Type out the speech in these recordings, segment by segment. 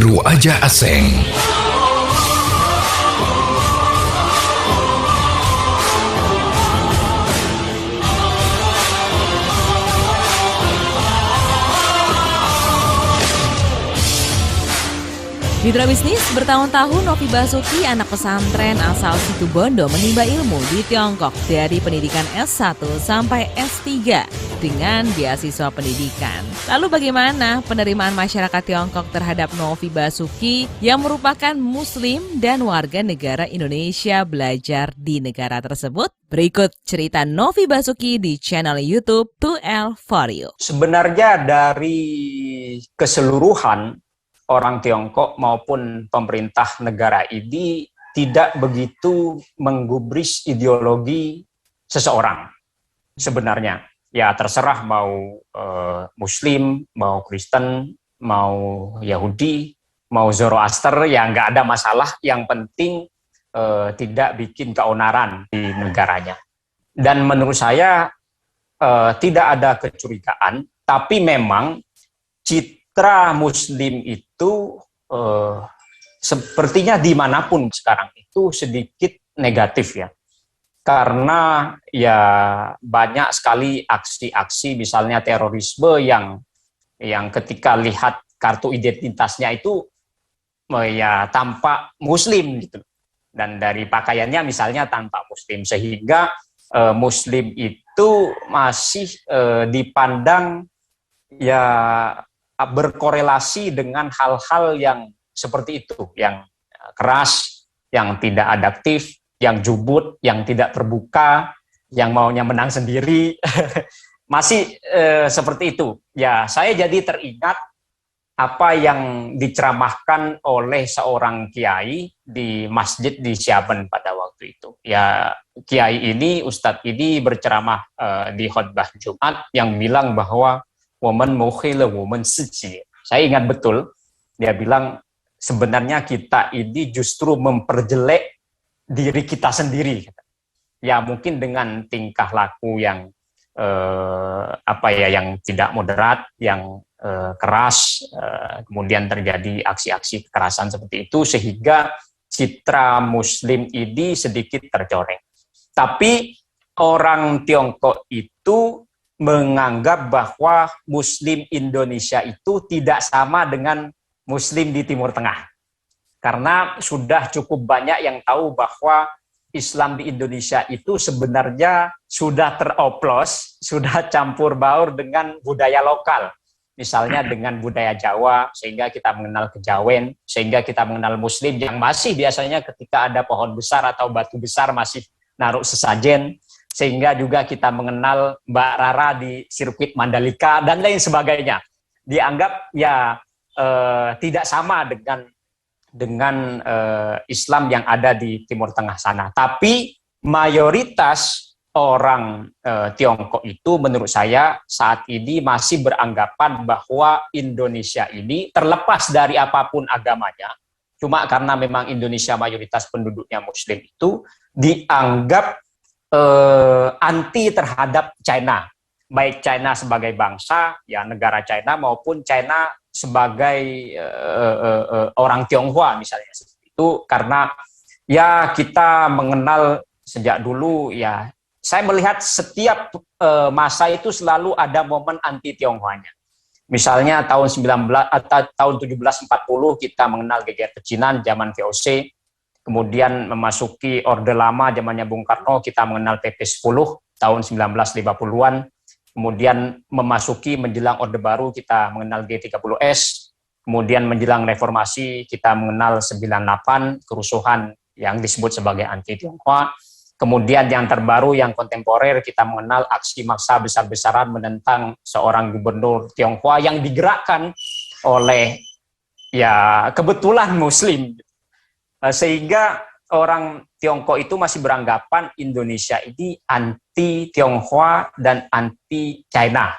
Tiru Aja Aseng. Mitra bisnis, bertahun-tahun Novi Basuki, anak pesantren asal Situbondo, menimba ilmu di Tiongkok dari pendidikan S1 sampai S3 dengan beasiswa pendidikan. Lalu bagaimana penerimaan masyarakat Tiongkok terhadap Novi Basuki yang merupakan Muslim dan warga negara Indonesia belajar di negara tersebut? Berikut cerita Novi Basuki di channel YouTube 2L For You. Sebenarnya dari keseluruhan orang Tiongkok maupun pemerintah negara ini tidak begitu menggubris ideologi seseorang. Sebenarnya, ya terserah mau Muslim, mau Kristen, mau Yahudi, mau Zoroaster, ya nggak ada masalah. Yang penting tidak bikin keonaran di negaranya. Dan menurut saya tidak ada kecurigaan, tapi memang citra Muslim itu sepertinya dimanapun sekarang itu sedikit negatif ya. Karena ya banyak sekali aksi-aksi misalnya terorisme yang ketika lihat kartu identitasnya itu ya tampak Muslim gitu. Dan dari pakaiannya misalnya tampak Muslim, sehingga Muslim itu masih dipandang ya berkorelasi dengan hal-hal yang seperti itu, yang keras, yang tidak adaptif, yang jubut, yang tidak terbuka, yang maunya menang sendiri, masih seperti itu. Ya, saya jadi teringat apa yang diceramahkan oleh seorang kiai di masjid di Xiamen pada waktu itu. Ya, kiai ini, ustadz ini berceramah di khutbah Jumat yang bilang bahwa saya ingat betul, dia bilang sebenarnya kita ini justru memperjelek diri kita sendiri. Ya mungkin dengan tingkah laku yang yang tidak moderat, yang keras, kemudian terjadi aksi-aksi kekerasan seperti itu, sehingga citra Muslim ini sedikit tercoreng. Tapi orang Tiongkok itu menganggap bahwa Muslim Indonesia itu tidak sama dengan Muslim di Timur Tengah. Karena sudah cukup banyak yang tahu bahwa Islam di Indonesia itu sebenarnya sudah teroplos, sudah campur baur dengan budaya lokal. Misalnya dengan budaya Jawa, sehingga kita mengenal kejawen, sehingga kita mengenal Muslim yang masih biasanya ketika ada pohon besar atau batu besar masih naruh sesajen, sehingga juga kita mengenal Mbak Rara di sirkuit Mandalika dan lain sebagainya. Dianggap ya tidak sama dengan Islam yang ada di Timur Tengah sana. Tapi mayoritas orang Tiongkok itu menurut saya saat ini masih beranggapan bahwa Indonesia ini terlepas dari apapun agamanya, cuma karena memang Indonesia mayoritas penduduknya Muslim itu dianggap anti terhadap China, baik China sebagai bangsa, ya negara China, maupun China sebagai orang Tionghoa misalnya. Itu karena ya kita mengenal sejak dulu, ya saya melihat setiap masa itu selalu ada momen anti Tionghoanya. Misalnya tahun 1740 kita mengenal geger pecinan zaman VOC. Kemudian memasuki Orde Lama zamannya Bung Karno, kita mengenal PP 10 tahun 1950-an. Kemudian memasuki menjelang Orde Baru, kita mengenal G30S. Kemudian menjelang reformasi, kita mengenal 98, kerusuhan yang disebut sebagai anti-Tionghoa. Kemudian yang terbaru, yang kontemporer, kita mengenal aksi maksa besar-besaran menentang seorang gubernur Tionghoa yang digerakkan oleh ya kebetulan Muslim. Sehingga orang Tiongkok itu masih beranggapan Indonesia ini anti Tionghoa dan anti China,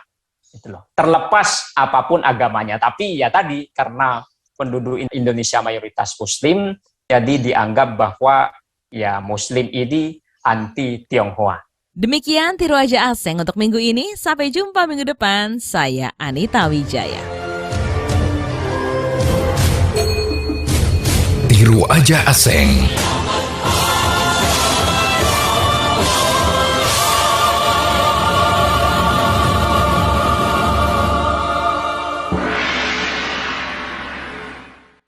gitu loh. Terlepas apapun agamanya. Tapi ya tadi karena penduduk Indonesia mayoritas Muslim, jadi dianggap bahwa ya Muslim ini anti Tionghoa. Demikian Tiru Aja Aseng untuk minggu ini. Sampai jumpa minggu depan. Saya Anita Wijaya. Hiru Aja Aseng.